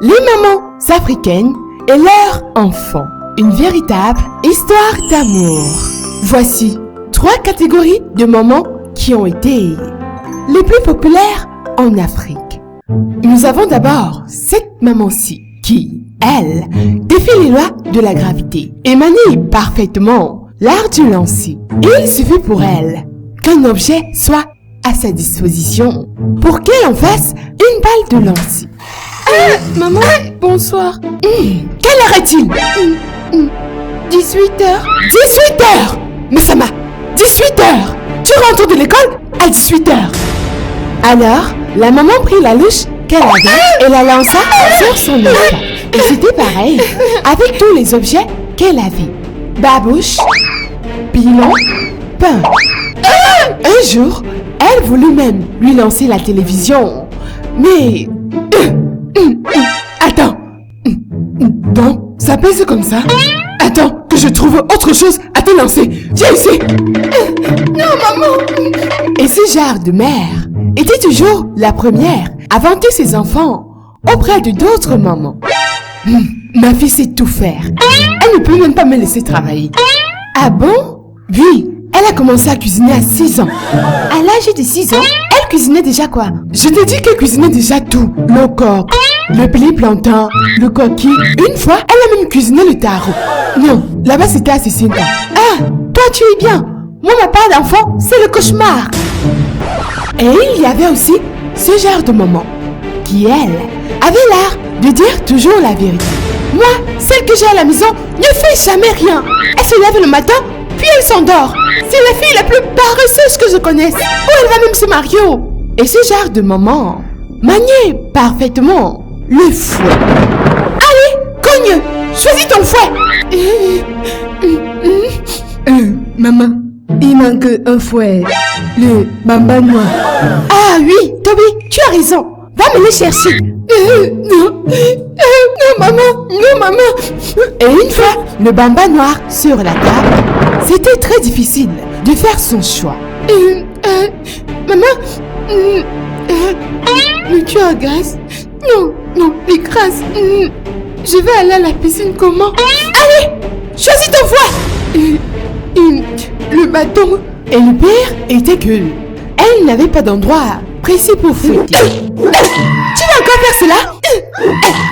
Les mamans africaines et leurs enfants. Une véritable histoire d'amour. Voici 3 catégories de mamans qui ont été les plus populaires en Afrique. Nous avons d'abord cette maman-ci qui, elle, défie les lois de la gravité et manie parfaitement l'art du lancer. Il suffit pour elle qu'un objet soit à sa disposition pour qu'elle en fasse une balle de lancer. Maman, bonsoir. Quelle heure est-il? 18h. 18h! Mais ça m'a... 18h! Tu rentres de l'école à 18h. Alors, la maman prit la louche qu'elle avait et la lança sur son enfant. Et c'était pareil avec tous les objets qu'elle avait. Babouche, pilon, pain. Un jour, elle voulut même lui lancer la télévision. Mais... Attends. Bon, ça pèse comme ça. Attends, que je trouve autre chose à te lancer. Viens ici. Non, maman. Et ce genre de mère était toujours la première à vanter ses enfants auprès de d'autres mamans. Ma fille sait tout faire. Elle ne peut même pas me laisser travailler. Ah bon? Oui, elle a commencé à cuisiner à 6 ans. À l'âge de 6 ans, elle cuisinait déjà quoi? Je t'ai dit qu'elle cuisinait déjà tout. Le coq, le blé plantain, le coquille. Une fois, elle a même cuisiné le taro. Non, là-bas c'était à ses 5 ans. Ah, toi tu es bien. Moi, ma part d'enfant, c'est le cauchemar. Et il y avait aussi ce genre de maman qui, elle, avait l'art de dire toujours la vérité. Moi, celle que j'ai à la maison, ne fait jamais rien. Elle se lève le matin, puis elle s'endort. C'est la fille la plus paresseuse que je connaisse. Ou elle va même se marier. Et ce genre de maman maniait parfaitement le fouet. Allez, cogne, choisis ton fouet. Maman, il manque un fouet. Le bamba noir. Ah oui, Toby, tu as raison. Va me le chercher. Non, maman, non, maman. Et une fois le bamba noir sur la table, c'était très difficile de faire son choix. Maman, mais tu as grâce? Non, les grâces. Je vais aller à la piscine comment? Allez, choisis ton fouet. Le bâton. Et le pire était que elle n'avait pas d'endroit précis pour fouetter. Tu vas encore faire cela?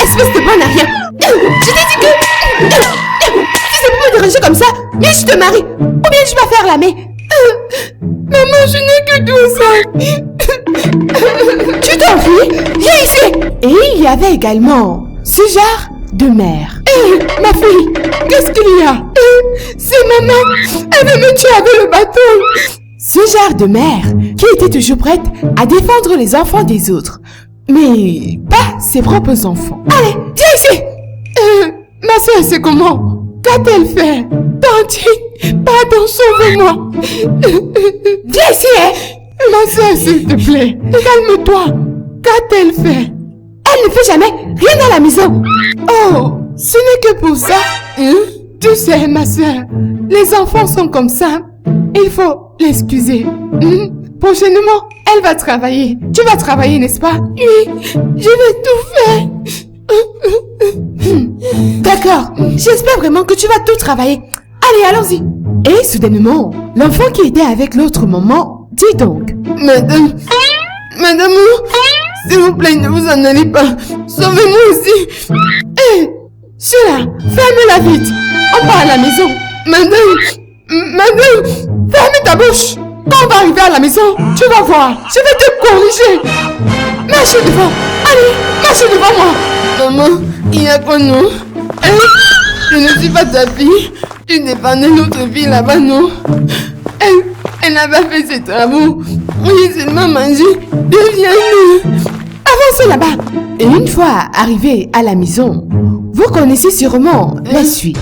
Espèce de bonne à rien. Je t'ai dit que... Si c'est pour me déranger comme ça, mais je te marie. Ou bien je vais faire la main. Maman, je n'ai que 12 ans. Tu t'enfuis? Viens ici. Et il y avait également ce genre de mère. Ma fille, qu'est-ce qu'il y a? C'est maman. Elle veut me tuer avec le bâton. Ce genre de mère qui était toujours prête à défendre les enfants des autres, mais pas ses propres enfants. Allez, viens ici. Ma soeur, c'est comment? Qu'a-t-elle fait? Tantine, pardon, sauve-moi. Viens ici, hein? Ma soeur, s'il te plaît, calme-toi. Qu'a-t-elle fait? Elle ne fait jamais rien à la maison. Oh, ce n'est que pour ça. Tu sais, ma soeur, les enfants sont comme ça. Il faut l'excuser. Prochainement, elle va travailler. Tu vas travailler, n'est-ce pas? Oui, je vais tout faire. D'accord, j'espère vraiment que tu vas tout travailler. Allez, allons-y. Et soudainement, l'enfant qui était avec l'autre maman dit donc: Madame, s'il vous plaît, ne vous en allez pas. Sauvez-moi aussi. Hé, cela, ferme-la vite. On part à la maison. Madame, ferme ta bouche. Quand on va arriver à la maison, tu vas voir. Je vais te corriger. Marchez devant. Allez, marchez devant moi. Maman, il y a quoi non? Je ne suis pas ta fille. Tu dépendais l'autre fille là-bas, non? Elle n'a pas fait ses travaux. Oui, seulement manger. Deviens-nous. Avancez là-bas. Et une fois arrivé à la maison, vous connaissez sûrement la suite.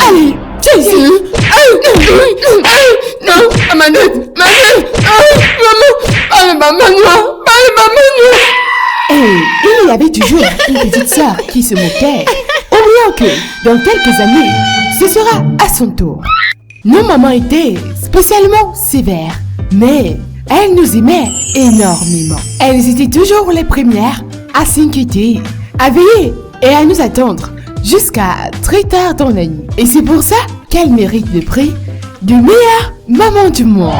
Allez, viens ici. Non, Amanette, maman noire. Et il y avait toujours une petite sœur qui se moquait, oubliant que dans quelques années, ce sera à son tour. Nos mamans étaient spécialement sévères, mais elles nous aimaient énormément. Elles étaient toujours les premières à s'inquiéter, à veiller et à nous attendre jusqu'à très tard dans la nuit. Et c'est pour ça qu'elles méritent le prix de meilleure maman du monde.